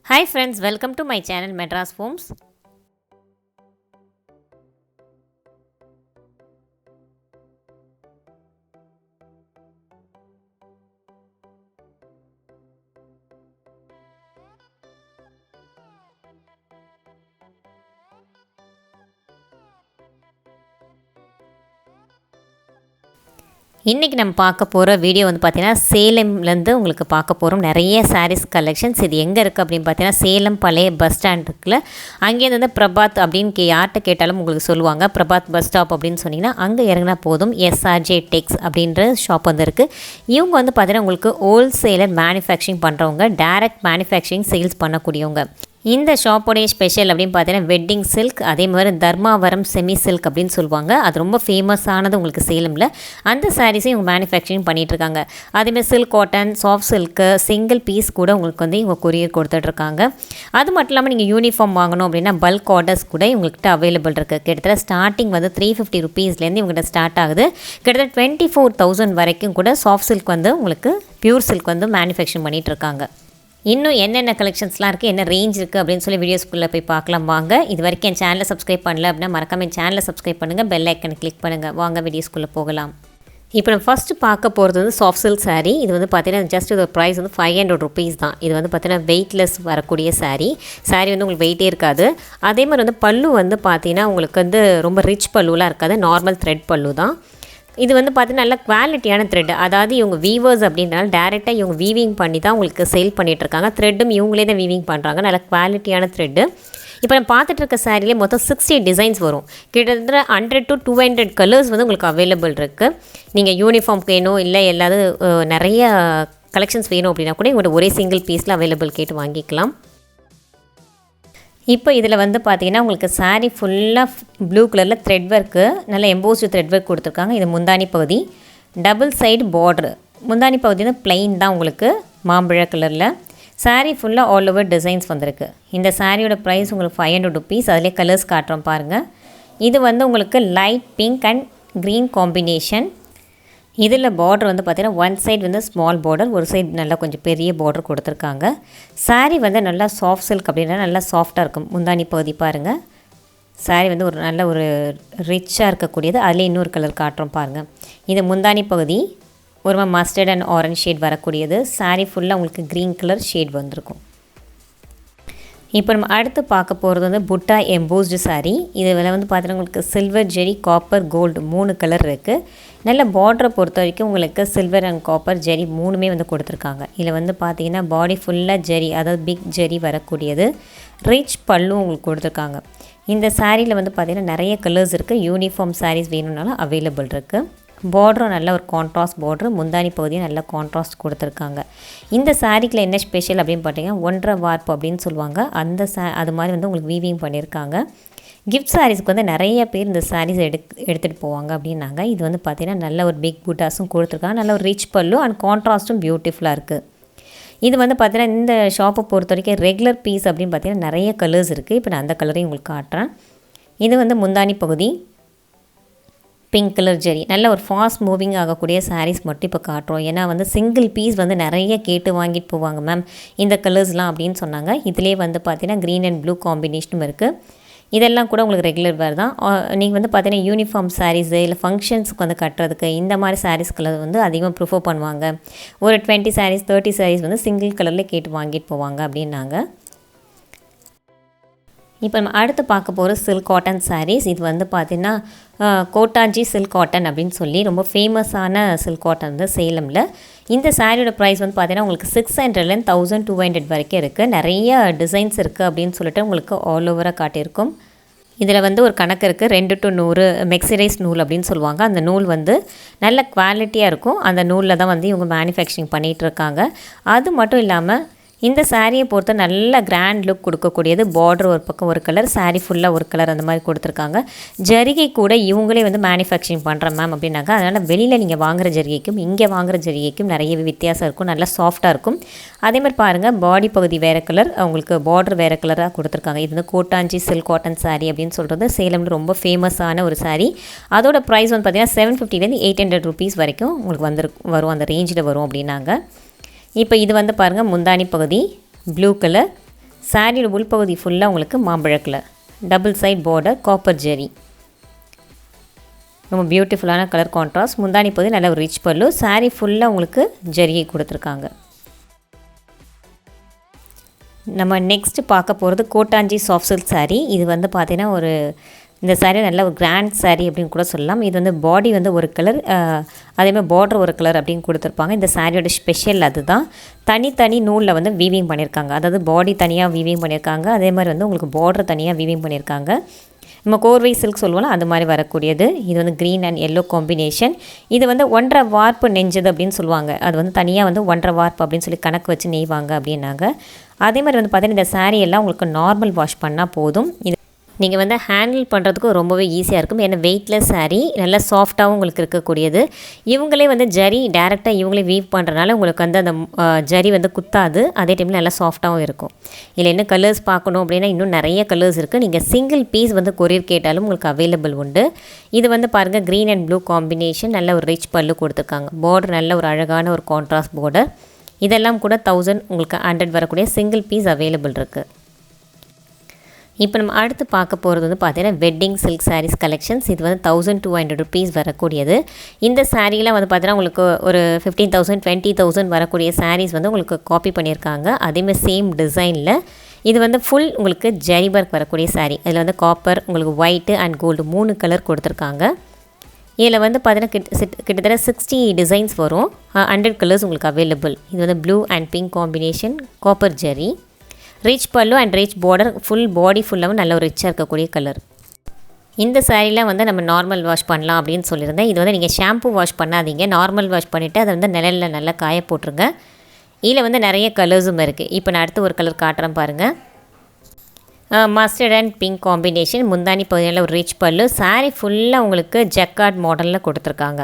Hi friends, welcome to my channel Madras Homes. இன்றைக்கி நம்ம பார்க்க போகிற வீடியோ வந்து பார்த்திங்கன்னா சேலம்லேருந்து உங்களுக்கு பார்க்க போகிறோம். நிறைய சாரீஸ் கலெக்ஷன்ஸ். இது எங்கே இருக்குது அப்படின்னு பார்த்தீங்கன்னா சேலம் பழைய பஸ் ஸ்டாண்ட் இருக்குல்ல, அங்கேருந்து வந்து பிரபாத் அப்படின்னு யார்கிட்ட கேட்டாலும் உங்களுக்கு சொல்லுவாங்க. பிரபாத் பஸ் ஸ்டாப் அப்படின்னு சொன்னிங்கன்னா அங்கே இறங்கினா போதும். SRJTEX அப்படின்ற ஷாப் வந்து இருக்குது. இவங்க வந்து பார்த்திங்கன்னா உங்களுக்கு ஹோல்சேலர் மேனுஃபேக்சரிங் பண்ணுறவங்க, டைரக்ட் மேனுஃபேக்சரிங் சேல்ஸ் பண்ணக்கூடியவங்க. இந்த ஷாப்போடைய ஸ்பெஷல் அப்படின்னு பார்த்தீங்கன்னா வெட்டிங் சில்க், அதே மாதிரி தர்மாவரம் செமி சில்க் அப்படின்னு சொல்லுவாங்க. அது ரொம்ப ஃபேமஸானது உங்களுக்கு சேலமில். அந்த சாரீஸையும் இவங்க மேனுஃபேக்சரிங் பண்ணிகிட்ருக்காங்க. அதேமாதிரி silk cotton, soft silk, single piece கூட உங்களுக்கு வந்து இவங்க கொரியர் கொடுத்துட்ருக்காங்க. அது மட்டும் இல்லாமல் நீங்கள் யூனிஃபார்ம் வாங்கணும் அப்படின்னா பல்க் ஆர்டர்ஸ் கூட இவங்ககிட்ட அவைலபிள் இருக்குது. கிட்டத்தட்ட ஸ்டார்டிங் வந்து 350 ருபீஸ்லேருந்து இவங்ககிட்ட ஸ்டார்ட் ஆகுது. கிட்டத்தட்ட 24,000 வரைக்கும் கூட சாஃப்ட் சில்க் வந்து உங்களுக்கு பியூர் சில்க் வந்து மேனுஃபேக்சரிங் பண்ணிகிட்ருக்காங்க. இன்னும் என்னென்ன கலெக்ஷன்ஸ்லாம் இருக்குது, என்ன ரேஞ்ச் இருக்குது அப்படின்னு சொல்லி வீடியோஸ்குள்ளே போய் பார்க்கலாம் வாங்க. இது வரைக்கும் என் சேனலை சப்ஸ்கிரைப் பண்ணல அப்படின்னா மறக்காம என் சேனலை சப்ஸ்கிரைப் பண்ணுங்கள், பெல் ஐக்கனை கிளிக் பண்ணுங்கள். வாங்க வீடியோஸ்குள்ளே போகலாம். இப்போ நம்ம ஃபஸ்ட்டு பார்க்க போகிறது வந்து சாஃப்ட் சில்க் சாரீ. இது வந்து பார்த்தீங்கன்னா ஜஸ்ட் இதோட ப்ரைஸ் வந்து 500 ருபீஸ் தான். இது வந்து பார்த்தீங்கன்னா வெயிட்லெஸ் வரக்கூடிய சாரீ வந்து உங்களுக்கு வெயிட்டே இருக்காது. அதே மாதிரி வந்து பல்லு வந்து பார்த்தீங்கன்னா உங்களுக்கு வந்து ரொம்ப ரிச் பல்லுலாம் இருக்காது, நார்மல் த்ரெட் பல்லு தான். இது வந்து பார்த்தீங்கன்னா நல்ல குவாலிட்டியான த்ரெட். அதாவது இவங்க வீவர்ஸ் அப்படின்றனால டேரெக்டாக இவங்க வீவிங் பண்ணி தான் உங்களுக்கு சேல் பண்ணிகிட்ருக்காங்க. த்ரெட்டும் இவங்களே தான் வீவிங் பண்ணுறாங்க. நல்ல குவாலிட்டியான த்ரெட்டு. இப்போ நம்ம பார்த்துட்டு இருக்க சாரிலே மொத்தம் 60 டிசைன்ஸ் வரும். கிட்டத்தட்ட 100 to 200 கலர்ஸ் வந்து உங்களுக்கு அவைலபிள் இருக்குது. நீங்கள் யூனிஃபார்ம் வேணும் இல்லை எல்லாது நிறைய கலெக்ஷன்ஸ் வேணும் அப்படின்னா கூட இவங்களோட ஒரே சிங்கிள் பீஸில் அவைலபிள் கேட்டு வாங்கிக்கலாம். இப்போ இதில் வந்து பார்த்திங்கன்னா உங்களுக்கு சாரீ ஃபுல்லாக ப்ளூ கலரில் த்ரெட் ஒர்க்கு, நல்ல எம்போஸ்டு த்ரெட் ஒர்க் கொடுத்துருக்காங்க. இது முந்தானி பகுதி, டபுள் சைடு பார்ட்ரு. முந்தானி பகுதி வந்து பிளெயின் தான் உங்களுக்கு மாம்பழ கலரில். சாரீ ஃபுல்லாக ஆல் ஓவர் டிசைன்ஸ் வந்திருக்கு. இந்த சாரியோட ப்ரைஸ் உங்களுக்கு 500 ருபீஸ். அதிலே கலர்ஸ் காட்டுறோம் பாருங்கள். இது வந்து உங்களுக்கு light pink and green combination. இதில் பார்டர் வந்து பார்த்திங்கன்னா ஒன் சைடு வந்து ஸ்மால் பார்டர், ஒரு சைடு நல்லா கொஞ்சம் பெரிய பார்டர் கொடுத்துருக்காங்க. சாரீ வந்து நல்லா சாஃப்ட் சில்க் அப்படின்னா நல்லா சாஃப்டாக இருக்கும். முந்தானி பகுதி பாருங்கள். சாரீ வந்து ஒரு நல்ல ஒரு ரிச்சாக இருக்கக்கூடியது. அதில் இன்னொரு கலர் காட்டுறோம் பாருங்கள். இது முந்தானி பகுதி ஒரு மஸ்டர்ட் அண்ட் ஆரஞ்ச் ஷேட் வரக்கூடியது. சாரீ ஃபுல்லாக உங்களுக்கு க்ரீன் கலர் ஷேட் வந்திருக்கும். இப்போ நம்ம அடுத்து பார்க்க போகிறது வந்து புட்டா எம்போஸ்டு சாரீ. இதில் வந்து பார்த்தீங்கன்னா உங்களுக்கு சில்வர், ஜெரி, காப்பர், கோல்டு 3 கலர் இருக்குது. நல்ல பார்டரை பொறுத்த வரைக்கும் உங்களுக்கு சில்வர் அண்ட் காப்பர், ஜெரி 3மே வந்து கொடுத்துருக்காங்க. இதில் வந்து பார்த்தீங்கன்னா பாடி ஃபுல்லாக ஜெரி, அதாவது பிக் ஜெரி வரக்கூடியது. ரிச் பல்லும் உங்களுக்கு கொடுத்துருக்காங்க. இந்த சாரியில் வந்து பார்த்திங்கன்னா நிறைய கலர்ஸ் இருக்குது. யூனிஃபார்ம் சாரீஸ் வேணும்னாலும் அவைலபிள் இருக்குது. பார்டரும் நல்ல ஒரு கான்ட்ராஸ்ட் பார்டரு, முந்தானி பகுதியும் நல்ல கான்ட்ராஸ்ட் கொடுத்துருக்காங்க. இந்த சாரீக்கில் என்ன ஸ்பெஷல் அப்படின்னு பார்த்தீங்கன்னா 1.5 வார்ப்பு அப்படின்னு சொல்லுவாங்க. அந்த அது மாதிரி வந்து உங்களுக்கு வீவிங் பண்ணியிருக்காங்க. கிஃப்ட் சாரீஸ்க்கு வந்து நிறைய பேர் இந்த சாரீஸ் எடுத்துகிட்டு போவாங்க அப்படின்னாங்க. இது வந்து பார்த்திங்கன்னா நல்ல ஒரு பிக் புட்டாஸும் கொடுத்துருக்காங்க. நல்ல ஒரு ரிச் பல்லு அண்ட் கான்ட்ராஸ்ட்டும் பியூட்டிஃபுல்லாக இருக்குது. இது வந்து பார்த்திங்கன்னா இந்த ஷாப்பை பொறுத்த வரைக்கும் ரெகுலர் பீஸ் அப்படின்னு பார்த்திங்கன்னா நிறைய கலர்ஸ் இருக்குது. இப்போ நான் அந்த கலரையும் உங்களுக்கு காட்டுறேன். இது வந்து முந்தானி பகுதி பிங்க் கலர் ஜெரி. நல்ல ஒரு ஃபாஸ்ட் மூவிங் ஆகக்கூடிய சாரீஸ் மட்டும் இப்போ காட்டுறோம். ஏன்னா வந்து சிங்கிள் பீஸ் வந்து நிறைய கேட்டு வாங்கிட்டு போவாங்க மேம் இந்த கலர்ஸ்லாம் அப்படின்னு சொன்னாங்க. இதிலே வந்து பார்த்தீங்கன்னா க்ரீன் அண்ட் ப்ளூ காம்பினேஷனும் இருக்குது. இதெல்லாம் கூட உங்களுக்கு ரெகுலர் வேர் தான். நீங்கள் வந்து பார்த்தீங்கன்னா யூனிஃபார்ம் சாரீஸு இல்லை ஃபங்க்ஷன்ஸுக்கு வந்து கட்டுறதுக்கு இந்த மாதிரி சாரீஸ் கலர் வந்து அதிகமாக ப்ரிஃபர் பண்ணுவாங்க. ஒரு 20 சாரீஸ் 30 சாரீஸ் வந்து சிங்கிள் கலரில் கேட்டு வாங்கிட்டு போவாங்க அப்படின்னாங்க. இப்போ நம்ம அடுத்து பார்க்க போகிற சில்க் காட்டன் சாரீஸ். இது வந்து பார்த்திங்கன்னா கோட்டாஞ்சி சில்க் காட்டன் அப்படின்னு சொல்லி ரொம்ப ஃபேமஸான சில்க் காட்டன் வந்து சேலமில். இந்த சாரியோட ப்ரைஸ் வந்து பார்த்திங்கன்னா உங்களுக்கு 600லேருந்து 1200 வரைக்கும் இருக்குது. நிறைய டிசைன்ஸ் இருக்குது அப்படின்னு சொல்லிட்டு உங்களுக்கு ஆல் ஓவராக காட்டியிருக்கும். இதில் வந்து ஒரு கணக்கு இருக்குது, 2 to 100 மெக்ஸரைஸ் நூல் அப்படின்னு சொல்லுவாங்க. அந்த நூல் வந்து நல்ல குவாலிட்டியாக இருக்கும். அந்த நூலில் தான் வந்து இவங்க மேனுஃபேக்சரிங் பண்ணிகிட்ருக்காங்க. அது மட்டும் இல்லாமல் இந்த சாரியை பொறுத்த நல்ல கிராண்ட் லுக் கொடுக்கக்கூடியது. பார்டர் ஒரு பக்கம் ஒரு கலர், சாரீ ஃபுல்லாக ஒரு கலர் அந்த மாதிரி கொடுத்துருக்காங்க. ஜரிகை கூட இவங்களே வந்து மேனுஃபேக்சரிங் பண்ணுறேன் மேம் அப்படின்னாங்க. அதனால் வெளியில் நீங்கள் வாங்குகிற ஜரிகைக்கும் இங்கே வாங்குகிற ஜரிகைக்கும் நிறைய வித்தியாசம் இருக்கும். நல்லா சாஃப்டாக இருக்கும். அதேமாதிரி பாருங்கள், பாடி பகுதி வேறு கலர், அவங்களுக்கு பார்டர் வேறு கலராக கொடுத்துருக்காங்க. இது வந்து கோட்டாஞ்சி சில்க் காட்டன் சாரீ அப்படின்னு சொல்கிறது சேலமில் ரொம்ப ஃபேமஸான ஒரு சாரீ. அதோட ப்ரைஸ் வந்து பார்த்திங்கன்னா 750லேருந்து 800 ருபீஸ் வரைக்கும் உங்களுக்கு வரும், அந்த ரேஞ்சில் வரும் அப்படின்னாங்க. இப்போ இது வந்து பாருங்கள் முந்தானி பகுதி ப்ளூ கலர், சாரியோட உள்பகுதி ஃபுல்லாக உங்களுக்கு மாம்பழ colour, double side border, copper zari, ரொம்ப பியூட்டிஃபுல்லான கலர் கான்ட்ராஸ்ட். முந்தானி பகுதி நல்ல ஒரு ரிச் பல்லு. சாரீ ஃபுல்லாக உங்களுக்கு ஜரிகை கொடுத்துருக்காங்க. நம்ம நெக்ஸ்ட்டு பார்க்க போகிறது கோட்டாஞ்சி சாஃப்ட் சில்க் சாரீ. இது வந்து பார்த்திங்கன்னா இந்த சாரீ நல்ல ஒரு கிராண்ட் சாரீ அப்படின்னு கூட சொல்லலாம். இது வந்து பாடி வந்து ஒரு கலர், அதேமாதிரி பார்டர் ஒரு கலர் அப்படின்னு கொடுத்துருப்பாங்க. இந்த சாரியோட ஸ்பெஷல் அதுதான். தனி நூலில் வந்து வீவிங் பண்ணியிருக்காங்க. அதாவது பாடி தனியாக வீவிங் பண்ணியிருக்காங்க, அதே மாதிரி வந்து உங்களுக்கு பார்டர் தனியாக வீவிங் பண்ணியிருக்காங்க. நம்ம கோர்வை சில்க் சொல்லுவோம்ல அது மாதிரி வரக்கூடியது. இது வந்து க்ரீன் அண்ட் எல்லோ காம்பினேஷன். இது வந்து 1.5 வார்ப்பு நெஞ்சது அப்படின்னு சொல்லுவாங்க. அது வந்து தனியாக வந்து 1.5 வார்ப்பு அப்படின்னு சொல்லி கணக்கு வச்சு நெய்வாங்க அப்படின்னாங்க. அதே மாதிரி வந்து பார்த்திங்கன்னா இந்த சாரீ எல்லாம் உங்களுக்கு நார்மல் வாஷ் பண்ணால் போதும். இது நீங்கள் வந்து ஹேண்டில் பண்ணுறதுக்கும் ரொம்பவே ஈஸியாக இருக்கும். ஏன்னா வெயிட்லெஸ் சாரீ, நல்லா சாஃப்டாகவும் உங்களுக்கு இருக்கக்கூடியது. இவங்களே வந்து ஜரி டேரெக்டாக இவங்களே வீவ் பண்ணுறதுனால உங்களுக்கு வந்து அந்த ஜரி வந்து குத்தாது. அதே டைமில் நல்லா சாஃப்டாகவும் இருக்கும். இல்லை இன்னும் கலர்ஸ் பார்க்கணும் அப்படின்னா இன்னும் நிறைய கலர்ஸ் இருக்குது. நீங்கள் சிங்கிள் பீஸ் வந்து கொரியர் கேட்டாலும் உங்களுக்கு அவைலபிள் உண்டு. இது வந்து பாருங்கள் க்ரீன் அண்ட் ப்ளூ காம்பினேஷன், நல்ல ஒரு ரிச் பல்லு கொடுத்துருக்காங்க. பார்டர் நல்ல ஒரு அழகான ஒரு கான்ட்ராஸ்ட் பார்டர். இதெல்லாம் கூட 1000 உங்களுக்கு 100 வரக்கூடிய சிங்கிள் பீஸ் அவைலபிள் இருக்குது. இப்போ நம்ம அடுத்து பார்க்க போகிறது வந்து பார்த்தீங்கன்னா வெட்டிங் சில்க் சாரீஸ் கலெக்ஷன்ஸ். இது வந்து 1200 rupees வரக்கூடியது. இந்த சாரீலாம் வந்து பார்த்தீங்கன்னா உங்களுக்கு ஒரு 15,000 20,000 வரக்கூடிய சாரீஸ் வந்து உங்களுக்கு காப்பி பண்ணியிருக்காங்க. அதேமாதிரி சேம் டிசைனில் இது வந்து ஃபுல் உங்களுக்கு ஜரி ஒர்க் வரக்கூடிய சாரீ. அதில் வந்து காப்பர், உங்களுக்கு ஒயிட்டு அண்ட் கோல்டு 3 கலர் கொடுத்துருக்காங்க. இதில் வந்து பார்த்தீங்கன்னா கிட்டத்தட்ட 60 டிசைன்ஸ் வரும். 100 கலர்ஸ் உங்களுக்கு அவைலபிள். இது வந்து blue and pink combination, copper zari, rich pallu and rich border, full body ஃபுல்லாகவும் நல்ல ஒரு ரிச்சாக இருக்கக்கூடிய கலர். இந்த சாரீலாம் வந்து நம்ம நார்மல் வாஷ் பண்ணலாம் அப்படின்னு சொல்லியிருந்தேன். இது வந்து நீங்கள் ஷாம்பு வாஷ் பண்ணாதீங்க, நார்மல் வாஷ் பண்ணிவிட்டு அதை வந்து நிழலில் நல்லா காய போட்டுருங்க. இதில் வந்து நிறைய கலர்ஸும் இருக்குது. இப்போ நான் அடுத்து ஒரு கலர் காட்டுறேன் பாருங்கள். மஸ்டர்ட் அண்ட் பிங்க் காம்பினேஷன், முந்தானி பகுதியில் ஒரு ரிச் பல்லு. சாரீ ஃபுல்லாக உங்களுக்கு ஜக்கார்ட் மாடலில் கொடுத்துருக்காங்க.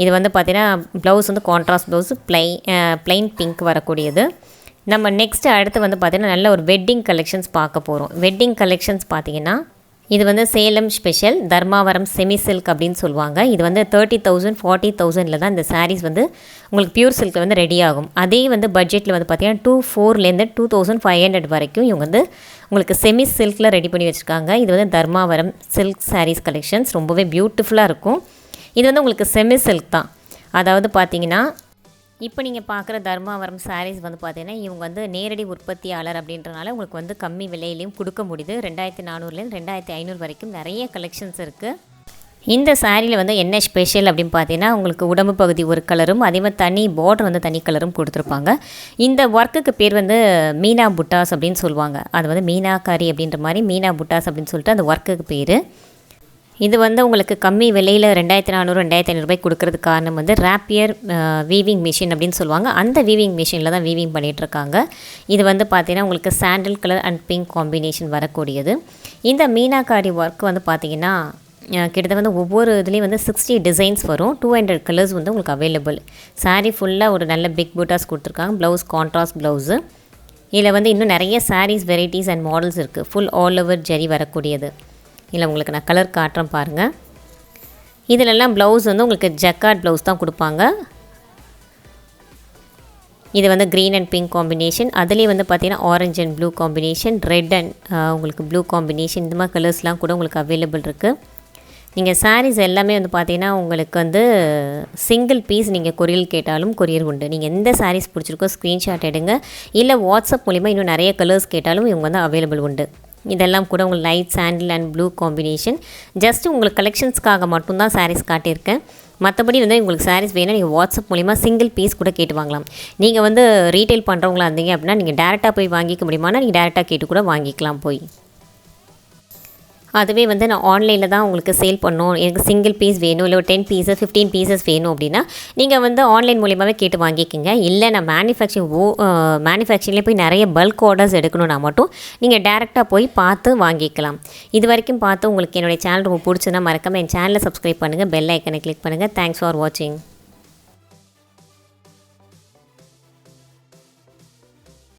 இது வந்து பார்த்திங்கன்னா ப்ளவுஸ் வந்து கான்ட்ராஸ்ட் ப்ளவுஸ், ப்ளைன் பிங்க் வரக்கூடியது. நம்ம நெக்ஸ்ட்டு அடுத்து வந்து பார்த்திங்கன்னா நல்ல ஒரு வெட்டிங் கலெக்ஷன்ஸ் பார்க்க போகிறோம். வெட்டிங் கலெக்ஷன்ஸ் பார்த்திங்கன்னா இது வந்து Salem special Dharmavaram semi silk அப்படின்னு சொல்லுவாங்க. இது வந்து 30,000 40,000 தான் இந்த சாரீஸ் வந்து உங்களுக்கு பியூர் சில்கில் வந்து ரெடி ஆகும். அதே வந்து பட்ஜெட்டில் வந்து பார்த்திங்கன்னா 24,000 2500 வரைக்கும் இவங்க வந்து உங்களுக்கு செமி சில்கில் ரெடி பண்ணி வச்சுருக்காங்க. இது வந்து தர்மாவரம் சில்க் சாரீஸ் கலெக்ஷன்ஸ், ரொம்பவே பியூட்டிஃபுல்லாக இருக்கும். இது வந்து உங்களுக்கு செமி சில்க் தான். அதாவது பார்த்திங்கன்னா இப்போ நீங்கள் பார்க்குற தர்மாவரம் சாரீஸ் வந்து பார்த்தீங்கன்னா இவங்க வந்து நேரடி உற்பத்தியாளர் அப்படின்றனால உங்களுக்கு வந்து கம்மி விலையிலையும் கொடுக்க முடியுது. 2400 2500 வரைக்கும் நிறைய கலெக்ஷன்ஸ் இருக்குது. இந்த சாரியில் வந்து என்ன ஸ்பெஷல் அப்படின்னு பார்த்தீங்கன்னா உங்களுக்கு உடம்பு பகுதி ஒரு கலரும், அதே மாதிரி தனி பார்டர் வந்து தனி கலரும் கொடுத்துருப்பாங்க. இந்த ஒர்க்குக்கு பேர் வந்து மீனா புட்டாஸ் அப்படின்னு சொல்லுவாங்க. அது வந்து மீனாக்காரி அப்படின்ற மாதிரி மீனா புட்டாஸ் அப்படின்னு சொல்லிட்டு அந்த ஒர்க்குக்கு பேர். இது வந்து உங்களுக்கு கம்மி விலையில் 2400 2500 கொடுக்கறதுக்கு காரணம் வந்து ராப்பியர் வீவிங் மிஷின் அப்படின்னு சொல்லுவாங்க. அந்த வீவிங் மிஷினில் தான் வீவிங் பண்ணிகிட்ருக்காங்க. இது வந்து பார்த்திங்கன்னா உங்களுக்கு சாண்டில் கலர் அண்ட் பிங்க் காம்பினேஷன் வரக்கூடியது. இந்த மீனாக்காரி ஒர்க் வந்து பார்த்திங்கன்னா கிட்டத்தட்ட வந்து ஒவ்வொரு இதுலேயும் வந்து 60 டிசைன்ஸ் வரும். 200 கலர்ஸ் வந்து உங்களுக்கு அவைலபிள். சாரீ ஃபுல்லாக ஒரு நல்ல பிக் பூட்டாஸ் கொடுத்துருக்காங்க. Blouse contrast blouse. இதில் வந்து இன்னும் நிறைய சாரீஸ் வெரைட்டிஸ் அண்ட் மாடல்ஸ் இருக்குது. ஃபுல் ஆல் ஓவர் ஜரி வரக்கூடியது. இல்லை உங்களுக்கு நான் கலர் காட்டுறேன் பாருங்கள். இதிலெல்லாம் ப்ளவுஸ் வந்து உங்களுக்கு ஜக்கார்ட் ப்ளவுஸ் தான் கொடுப்பாங்க. இது வந்து க்ரீன் அண்ட் பிங்க் காம்பினேஷன், அதுலேயே வந்து பார்த்திங்கன்னா orange and blue combination, red and உங்களுக்கு ப்ளூ காம்பினேஷன், இந்த மாதிரி கலர்ஸ்லாம் கூட உங்களுக்கு அவைலபிள் இருக்குது. நீங்கள் சாரீஸ் எல்லாமே வந்து பார்த்திங்கன்னா உங்களுக்கு வந்து சிங்கிள் பீஸ் நீங்கள் கொரியர் கேட்டாலும் கொரியர் உண்டு. நீங்கள் எந்த சாரீஸ் பிடிச்சிருக்கோ ஸ்க்ரீன்ஷாட் எடுங்க. இல்லை வாட்ஸ்அப் மூலிமா இன்னும் நிறைய கலர்ஸ் கேட்டாலும் இவங்க வந்து அவைலபிள் உண்டு. இதெல்லாம் கூட உங்களுக்கு light sandal and blue combination. Just உங்களுக்கு கலெக்ஷன்ஸ்க்காக மட்டும்தான் சாரீஸ் காட்டியிருக்கேன். மற்றபடி வந்து உங்களுக்கு சாரீஸ் வேணும் நீங்கள் வாட்ஸ்அப் மூலிமா சிங்கிள் பீஸ் கூட கேட்டு வாங்கலாம். நீங்கள் வந்து ரீட்டைல் பண்ணுறவங்களா இருந்தீங்க அப்படின்னா நீங்கள் டேரெக்டாக போய் வாங்கிக்க முடியுமானா நீங்கள் டேரெக்டாக கேட்டு கூட வாங்கிக்கலாம் போய். அதுவே வந்து நான் ஆன்லைனில் தான் உங்களுக்கு சேல் பண்ணணும், எனக்கு சிங்கிள் பீஸ் வேணும், இல்லை ஒரு 10 பீசஸ் 15 பீசஸ் வேணும் அப்படின்னா நீங்கள் வந்து ஆன்லைன் மூலியமாகவே கேட்டு வாங்கிக்கோங்க. இல்லை நான் மேனுஃபேக்சரிங்லேயே போய் நிறைய பல்க் ஆர்டர்ஸ் எடுக்கணும்னா மட்டும் நீங்கள் டேரெக்டாக போய் பார்த்து வாங்கிக்கலாம். இது வரைக்கும் பார்த்து உங்களுக்கு என்னுடைய சேனல் ரொம்ப பிடிச்சதுன்னா மறக்காமல் என் சேனலை சப்ஸ்கிரைப் பண்ணுங்கள், பெல் ஐக்கனை கிளிக் பண்ணுங்கள். தேங்க்ஸ் ஃபார் வாட்சிங்.